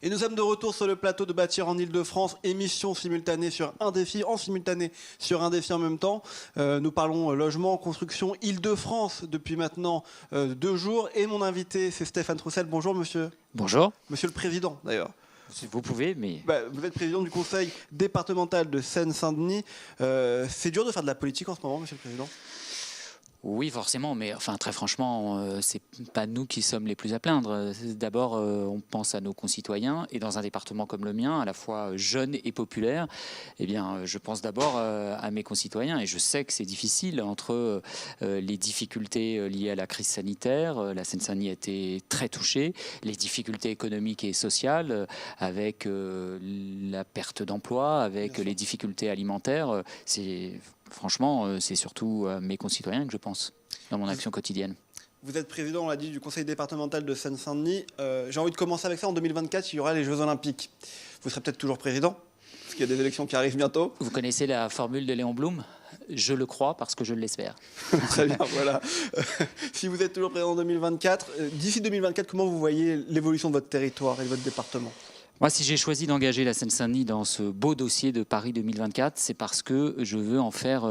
Et nous sommes de retour sur le plateau de Bâtir en Ile-de-France, émission simultanée sur un défi, en simultané sur un défi en même temps. Nous parlons logement, construction, Ile-de-France depuis maintenant 2 jours. Et mon invité, c'est Stéphane Troussel. Bonjour monsieur. Bonjour. Monsieur le Président d'ailleurs. Vous pouvez, mais... Vous êtes président du conseil départemental de Seine-Saint-Denis. C'est dur de faire de la politique en ce moment, monsieur le Président ? Oui, forcément, mais enfin, très franchement, c'est pas nous qui sommes les plus à plaindre. D'abord, on pense à nos concitoyens, et dans un département comme le mien, à la fois jeune et populaire, eh bien, je pense d'abord à mes concitoyens, et je sais que c'est difficile entre les difficultés liées à la crise sanitaire. La Seine-Saint-Denis a été très touchée, les difficultés économiques et sociales, avec la perte d'emploi, avec les difficultés alimentaires. Franchement, c'est surtout à mes concitoyens que je pense dans mon action quotidienne. Vous êtes président, on l'a dit, du conseil départemental de Seine-Saint-Denis. J'ai envie de commencer avec ça. En 2024, il y aura les Jeux Olympiques. Vous serez peut-être toujours président, parce qu'il y a des élections qui arrivent bientôt. Vous connaissez la formule de Léon Blum ? Je le crois parce que je l'espère. Très bien, voilà. Si vous êtes toujours président en 2024, d'ici 2024, comment vous voyez l'évolution de votre territoire et de votre département ? Moi, si j'ai choisi d'engager la Seine-Saint-Denis dans ce beau dossier de Paris 2024, c'est parce que je veux en faire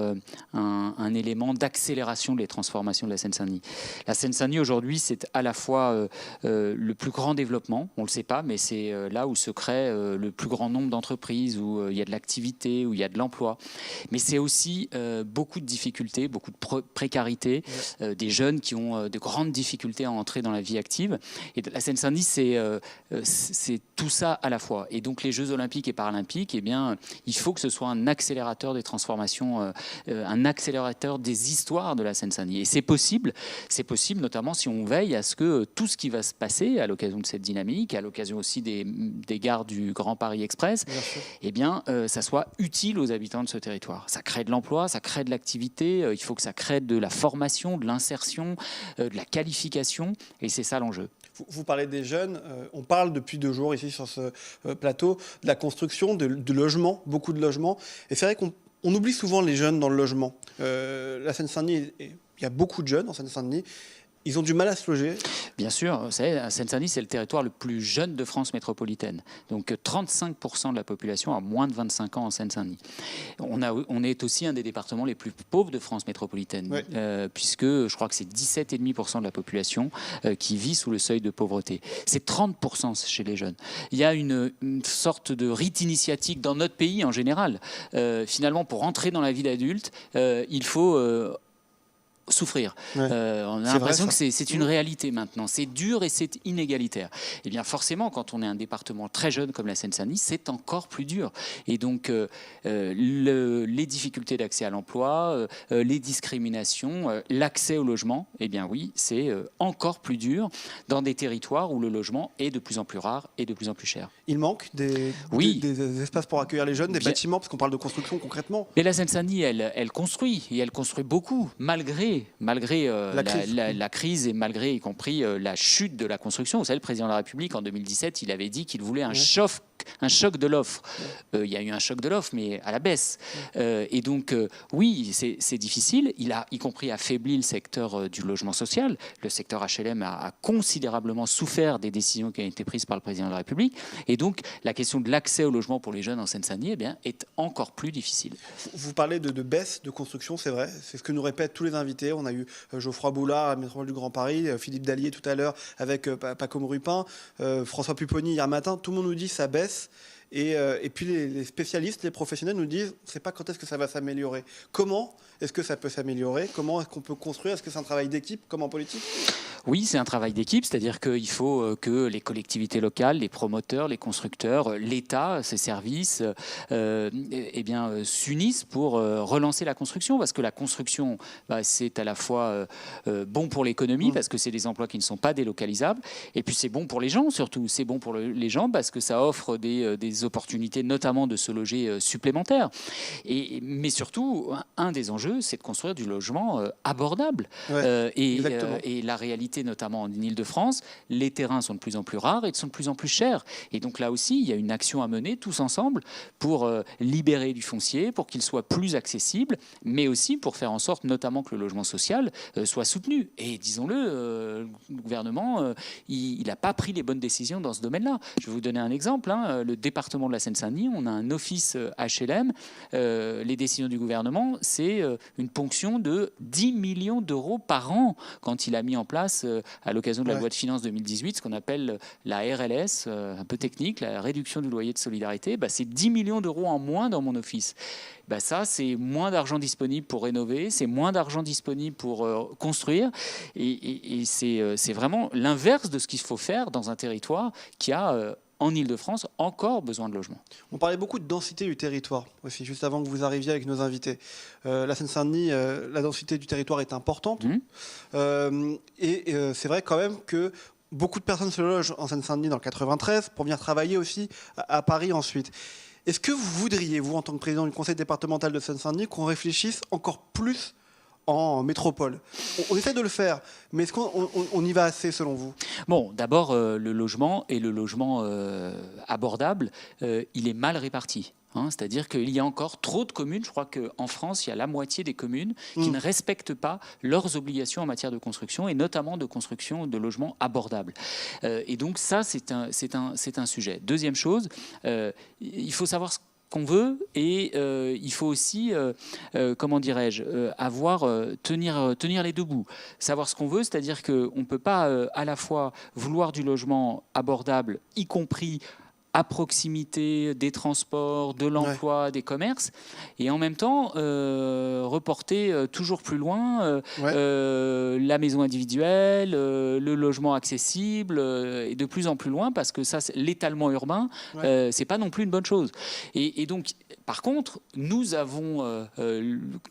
un élément d'accélération des transformations de la Seine-Saint-Denis. La Seine-Saint-Denis, aujourd'hui, c'est à la fois le plus grand développement, on ne le sait pas, mais c'est là où se crée le plus grand nombre d'entreprises, où il y a de l'activité, où il y a de l'emploi. Mais c'est aussi beaucoup de difficultés, beaucoup de précarité, des jeunes qui ont de grandes difficultés à entrer dans la vie active. Et la Seine-Saint-Denis, c'est tout ça à la fois. Et donc les Jeux Olympiques et Paralympiques, eh bien, il faut que ce soit un accélérateur des transformations, un accélérateur des histoires de la Seine-Saint-Denis. Et c'est possible notamment si on veille à ce que tout ce qui va se passer à l'occasion de cette dynamique, à l'occasion aussi des gares du Grand Paris Express, eh bien, ça soit utile aux habitants de ce territoire. Ça crée de l'emploi, ça crée de l'activité, il faut que ça crée de la formation, de l'insertion, de la qualification, et c'est ça l'enjeu. Vous parlez des jeunes, on parle depuis 2 jours ici sur ce plateau de la construction, de logements, beaucoup de logements. Et c'est vrai qu'on oublie souvent les jeunes dans le logement. La Seine-Saint-Denis, il y a beaucoup de jeunes en Seine-Saint-Denis. Ils ont du mal à se loger. Bien sûr, vous savez, Seine-Saint-Denis, c'est le territoire le plus jeune de France métropolitaine. Donc 35% de la population a moins de 25 ans en Seine-Saint-Denis. On est aussi un des départements les plus pauvres de France métropolitaine, oui. Puisque je crois que c'est 17,5% de la population qui vit sous le seuil de pauvreté. C'est 30% chez les jeunes. Il y a une sorte de rite initiatique dans notre pays en général. Finalement, pour entrer dans la vie d'adulte, il faut... souffrir. Ouais. On a l'impression que c'est une réalité maintenant. C'est dur et c'est inégalitaire. Et bien forcément, quand on est un département très jeune comme la Seine-Saint-Denis, c'est encore plus dur. Et donc, les difficultés d'accès à l'emploi, les discriminations, l'accès au logement, eh bien oui, c'est encore plus dur dans des territoires où le logement est de plus en plus rare et de plus en plus cher. Il manque des espaces pour accueillir les jeunes, des bâtiments, parce qu'on parle de construction concrètement. Mais la Seine-Saint-Denis, elle construit, et elle construit beaucoup, malgré la crise et malgré y compris la chute de la construction. Vous savez, le président de la République, en 2017, il avait dit qu'il voulait un choc de l'offre. Il y a eu un choc de l'offre, mais à la baisse. Et donc, oui, c'est difficile. Il a y compris affaibli le secteur du logement social. Le secteur HLM a considérablement souffert des décisions qui ont été prises par le président de la République. Et donc, la question de l'accès au logement pour les jeunes en Seine-Saint-Denis, eh bien, est encore plus difficile. Vous parlez de baisse de construction, c'est vrai. C'est ce que nous répètent tous les invités. On a eu Geoffroy Boulard à la métropole du Grand Paris, Philippe Dallier tout à l'heure avec Paco Rupin, François Pupponi hier matin. Tout le monde nous dit que ça baisse. Et puis les spécialistes, les professionnels nous disent on ne sait pas quand est-ce que ça va s'améliorer. Comment est-ce que ça peut s'améliorer ? Comment est-ce qu'on peut construire ? Est-ce que c'est un travail d'équipe comme en politique ? Oui, c'est un travail d'équipe, c'est-à-dire qu'il faut que les collectivités locales, les promoteurs, les constructeurs, l'État, ses services, s'unissent pour relancer la construction, parce que la construction, c'est à la fois bon pour l'économie, parce que c'est des emplois qui ne sont pas délocalisables, et puis c'est bon pour les gens surtout. C'est bon pour les gens parce que ça offre des opportunités, notamment de se loger supplémentaires. Mais surtout, un des enjeux, c'est de construire du logement abordable. Ouais, et la réalité, habiter notamment en Île-de-France, les terrains sont de plus en plus rares et sont de plus en plus chers. Et donc là aussi, il y a une action à mener tous ensemble pour libérer du foncier, pour qu'il soit plus accessible, mais aussi pour faire en sorte notamment que le logement social soit soutenu. Et disons-le, le gouvernement, il n'a pas pris les bonnes décisions dans ce domaine-là. Je vais vous donner un exemple. Le département de la Seine-Saint-Denis, on a un office HLM. Les décisions du gouvernement, c'est une ponction de 10 millions d'euros par an quand il a mis en place, à l'occasion de la loi de finances 2018, ce qu'on appelle la RLS, un peu technique, la réduction du loyer de solidarité. C'est 10 millions d'euros en moins dans mon office. Ça, c'est moins d'argent disponible pour rénover, c'est moins d'argent disponible pour construire. Et c'est vraiment l'inverse de ce qu'il faut faire dans un territoire qui a... en Île-de-France, encore besoin de logements. On parlait beaucoup de densité du territoire aussi, juste avant que vous arriviez avec nos invités. La Seine-Saint-Denis, la densité du territoire est importante. C'est vrai quand même que beaucoup de personnes se logent en Seine-Saint-Denis dans le 93 pour venir travailler aussi à Paris ensuite. Est-ce que vous voudriez, vous, en tant que président du conseil départemental de Seine-Saint-Denis, qu'on réfléchisse encore plus en métropole? On essaie de le faire, mais est-ce qu'on y va assez selon vous? Bon, d'abord, le logement et le logement abordable, il est mal réparti. C'est-à-dire qu'il y a encore trop de communes. Je crois qu'en France, il y a la moitié des communes qui ne respectent pas leurs obligations en matière de construction, et notamment de construction de logements abordables. Et donc ça, c'est un sujet. Deuxième chose, il faut savoir ce qu'on veut, et il faut aussi, comment dirais-je, tenir les deux bouts. Savoir ce qu'on veut, c'est-à-dire qu'on ne peut pas à la fois vouloir du logement abordable, y compris à proximité des transports, de l'emploi, des commerces, et en même temps reporter toujours plus loin la maison individuelle, le logement accessible, et de plus en plus loin, parce que ça, l'étalement urbain, c'est pas non plus une bonne chose. Et donc, par contre, nous avons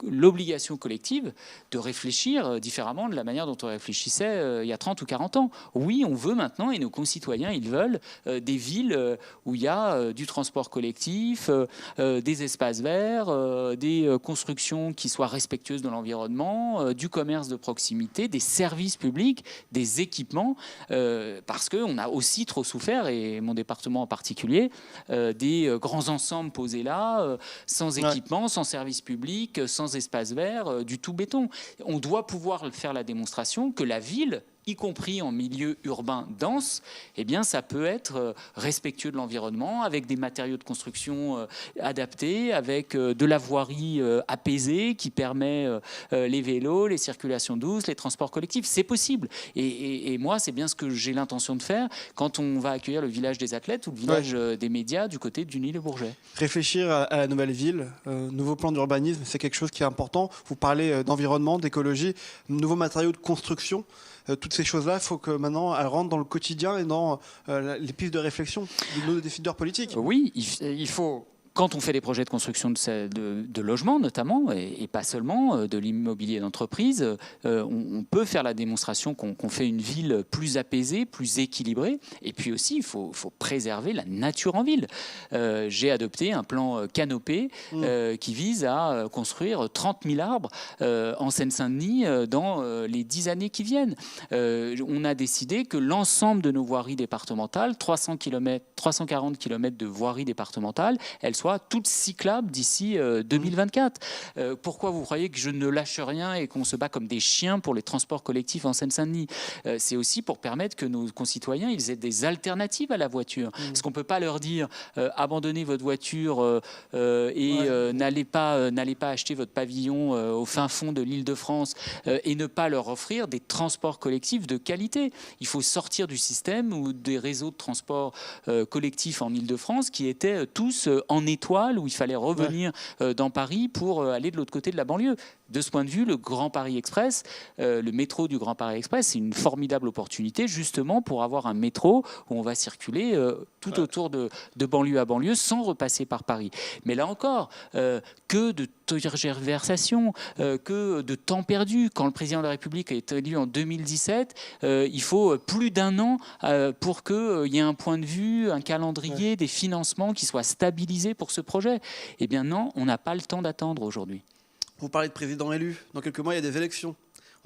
l'obligation collective de réfléchir différemment de la manière dont on réfléchissait il y a 30 ou 40 ans. Oui, on veut maintenant, et nos concitoyens, ils veulent des villes où il y a du transport collectif, des espaces verts, des constructions qui soient respectueuses de l'environnement, du commerce de proximité, des services publics, des équipements, parce qu'on a aussi trop souffert, et mon département en particulier, des grands ensembles posés là, sans équipement, sans services publics, sans espaces verts, du tout béton. On doit pouvoir faire la démonstration que la ville, y compris en milieu urbain dense, eh bien, ça peut être respectueux de l'environnement, avec des matériaux de construction adaptés, avec de la voirie apaisée qui permet les vélos, les circulations douces, les transports collectifs. C'est possible. Et moi, c'est bien ce que j'ai l'intention de faire quand on va accueillir le village des athlètes ou le village des médias du côté du Nil-le-Bourget. Réfléchir à la nouvelle ville, nouveau plan d'urbanisme, c'est quelque chose qui est important. Vous parlez d'environnement, d'écologie, nouveaux matériaux de construction. Toutes ces choses-là, il faut que maintenant elles rentrent dans le quotidien et dans les pistes de réflexion de nos décideurs politiques. Oui, il faut... Quand on fait des projets de construction de logements notamment, et pas seulement, de l'immobilier d'entreprise, on peut faire la démonstration qu'on fait une ville plus apaisée, plus équilibrée. Et puis aussi, il faut préserver la nature en ville. J'ai adopté un plan canopé qui vise à construire 30 000 arbres en Seine-Saint-Denis dans les 10 années qui viennent. On a décidé que l'ensemble de nos voiries départementales, 340 km de voiries départementales, elles soient toutes cyclables d'ici 2024. Pourquoi vous croyez que je ne lâche rien et qu'on se bat comme des chiens pour les transports collectifs en Seine-Saint-Denis? C'est aussi pour permettre que nos concitoyens ils aient des alternatives à la voiture. Parce qu'on ne peut pas leur dire abandonnez votre voiture n'allez pas acheter votre pavillon au fin fond de l'Île-de-France et ne pas leur offrir des transports collectifs de qualité. Il faut sortir du système ou des réseaux de transports collectifs en Île-de-France qui étaient tous en étoile, où il fallait revenir dans Paris pour aller de l'autre côté de la banlieue. De ce point de vue, le Grand Paris Express, le métro du Grand Paris Express, c'est une formidable opportunité justement pour avoir un métro où on va circuler tout autour de banlieue à banlieue sans repasser par Paris. Mais là encore, que de tergiversations, que de temps perdu. Quand le président de la République a été élu en 2017, il faut plus d'un an pour qu'il y ait un point de vue, un calendrier, des financements qui soient stabilisés pour ce projet. Eh bien non, on n'a pas le temps d'attendre aujourd'hui. Vous parlez de président élu. Dans quelques mois, il y a des élections.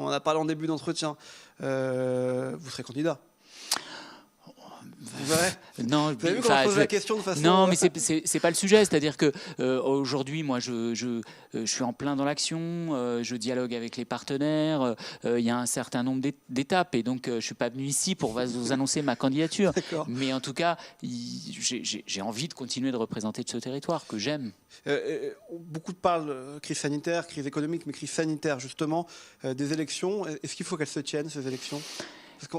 On en a parlé en début d'entretien. Vous serez candidat. Non, vous avez vu comment on pose la question de façon... Non, mais c'est pas le sujet. C'est-à-dire que aujourd'hui, moi, je suis en plein dans l'action. Je dialogue avec les partenaires. Il y a un certain nombre d'étapes, et donc je suis pas venu ici pour vous annoncer ma candidature. Mais en tout cas, j'ai envie de continuer de représenter ce territoire que j'aime. Beaucoup parlent crise sanitaire, crise économique, mais crise sanitaire justement des élections. Est-ce qu'il faut qu'elles se tiennent, ces élections ?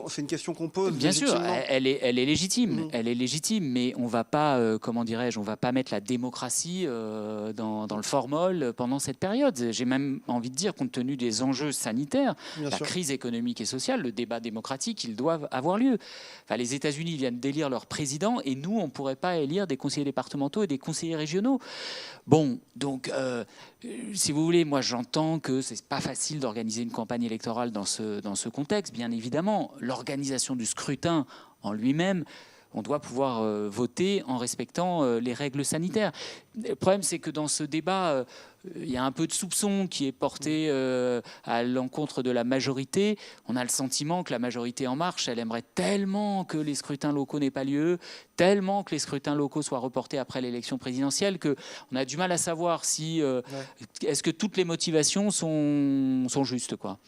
C'est une question qu'on pose. Bien sûr, elle est légitime. Elle est légitime, mais on va pas, comment dirais-je, on va pas mettre la démocratie dans le formol pendant cette période. J'ai même envie de dire, compte tenu des enjeux sanitaires, la crise économique et sociale, le débat démocratique, ils doivent avoir lieu. Enfin, les États-Unis viennent d'élire leur président, et nous, on ne pourrait pas élire des conseillers départementaux et des conseillers régionaux. Bon, donc, si vous voulez, moi, j'entends que c'est pas facile d'organiser une campagne électorale dans ce contexte, bien évidemment. L'organisation du scrutin en lui-même, on doit pouvoir voter en respectant les règles sanitaires. Le problème, c'est que dans ce débat, il y a un peu de soupçon qui est porté à l'encontre de la majorité. On a le sentiment que la majorité En Marche, elle aimerait tellement que les scrutins locaux n'aient pas lieu, tellement que les scrutins locaux soient reportés après l'élection présidentielle, qu'on a du mal à savoir si est-ce que toutes les motivations sont justes, quoi.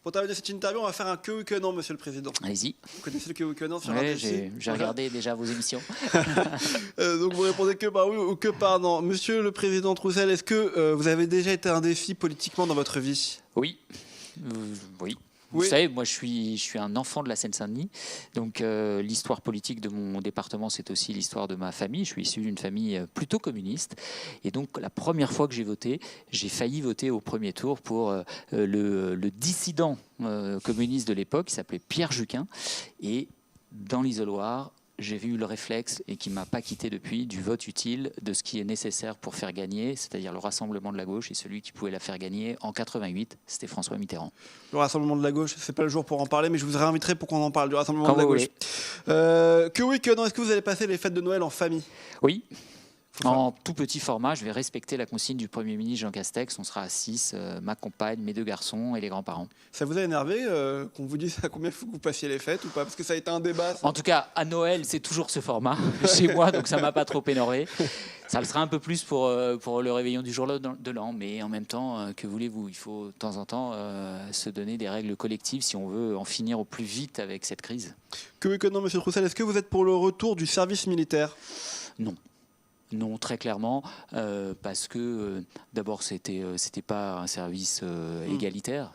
Pour terminer cette interview, on va faire un que oui que non, Monsieur le Président. Allez-y. Vous connaissez le que oui que non sur RDC ? Oui, j'ai regardé déjà vos émissions. Donc vous répondez que par oui ou que par non. Monsieur le Président Troussel, est-ce que vous avez déjà été un défi politiquement dans votre vie ? Oui. Oui. Vous savez, moi je suis un enfant de la Seine-Saint-Denis, donc l'histoire politique de mon département, c'est aussi l'histoire de ma famille. Je suis issu d'une famille plutôt communiste, et donc la première fois que j'ai voté, j'ai failli voter au premier tour pour le dissident communiste de l'époque, qui s'appelait Pierre Juquin, et dans l'isoloir, j'ai eu le réflexe, et qui ne m'a pas quitté depuis, du vote utile, de ce qui est nécessaire pour faire gagner, c'est-à-dire le Rassemblement de la gauche, et celui qui pouvait la faire gagner en 88, c'était François Mitterrand. Le Rassemblement de la gauche, c'est pas le jour pour en parler, mais je vous réinviterai pour qu'on en parle du Rassemblement de la gauche. Que oui, que non, est-ce que vous allez passer les fêtes de Noël en famille ? Oui. En tout petit format, je vais respecter la consigne du Premier ministre Jean Castex. On sera à 6, ma compagne, mes 2 garçons et les grands-parents. Ça vous a énervé qu'on vous dise à combien il faut que vous passiez les fêtes ou pas ? Parce que ça a été un débat. En tout cas, à Noël, c'est toujours ce format chez moi, donc ça ne m'a pas trop énervé. Ça le sera un peu plus pour le réveillon du jour de l'an, mais en même temps, que voulez-vous ? Il faut de temps en temps se donner des règles collectives si on veut en finir au plus vite avec cette crise. Que oui, que non, Monsieur Troussel, est-ce que vous êtes pour le retour du service militaire ? Non. Non, très clairement, parce que d'abord, c'était pas un service égalitaire.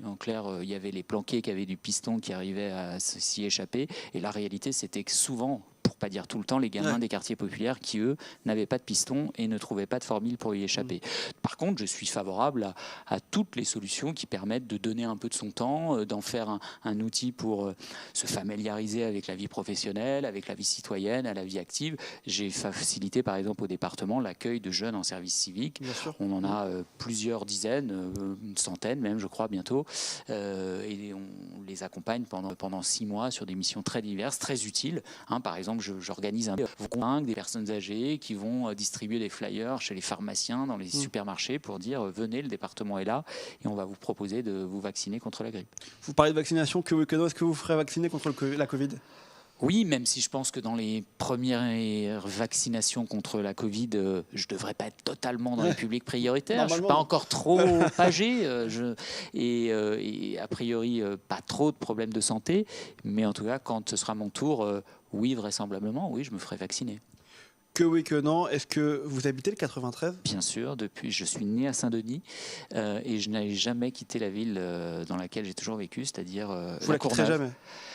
En clair, il y avait les planqués qui avaient du piston qui arrivaient à s'y échapper. Et la réalité, c'était que souvent, pour pas dire tout le temps, les gamins des quartiers populaires qui, eux, n'avaient pas de piston et ne trouvaient pas de formule pour y échapper. Par contre, je suis favorable à toutes les solutions qui permettent de donner un peu de son temps, d'en faire un outil pour se familiariser avec la vie professionnelle, avec la vie citoyenne, à la vie active. J'ai facilité, par exemple, au département, l'accueil de jeunes en service civique. On en a plusieurs dizaines, une centaine même, je crois, bientôt. Et on les accompagne pendant 6 mois sur des missions très diverses, très utiles. Par exemple, j'organise vous convaincre des personnes âgées qui vont distribuer des flyers chez les pharmaciens, dans les supermarchés, pour dire venez, le département est là et on va vous proposer de vous vacciner contre la grippe. Vous parlez de vaccination, que oui, que non, est-ce que vous ferez vacciner contre la Covid ? Oui, même si je pense que dans les premières vaccinations contre la Covid, je ne devrais pas être totalement dans les publics prioritaires. Je ne suis pas encore trop âgé et a priori pas trop de problèmes de santé. Mais en tout cas, quand ce sera mon tour, oui, vraisemblablement, oui, je me ferai vacciner. Que oui, que non. Est-ce que vous habitez le 93 ? Bien sûr, je suis né à Saint-Denis et je n'ai jamais quitté la ville dans laquelle j'ai toujours vécu, c'est-à-dire vous la quitterez jamais,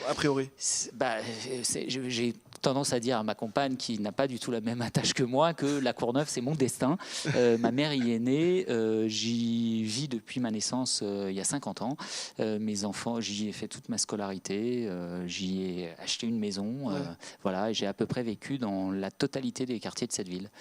a priori. J'ai tendance à dire à ma compagne, qui n'a pas du tout la même attache que moi, que la Courneuve, c'est mon destin. Ma mère y est née, j'y vis depuis ma naissance il y a 50 ans. Mes enfants, j'y ai fait toute ma scolarité, j'y ai acheté une maison. Voilà, et j'ai à peu près vécu dans la totalité des quartiers de cette ville.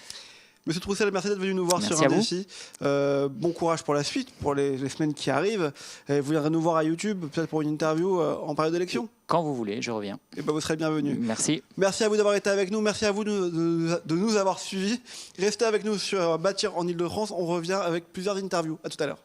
Monsieur Troussel, merci d'être venu nous voir sur un défi. Bon courage pour la suite, pour les semaines qui arrivent. Vous viendrez nous voir à YouTube, peut-être pour une interview en période d'élection. Quand vous voulez, je reviens. Et vous serez bienvenu. Merci. Merci à vous d'avoir été avec nous. Merci à vous de nous avoir suivis. Restez avec nous sur Bâtir en Ile-de-France. On revient avec plusieurs interviews. À tout à l'heure.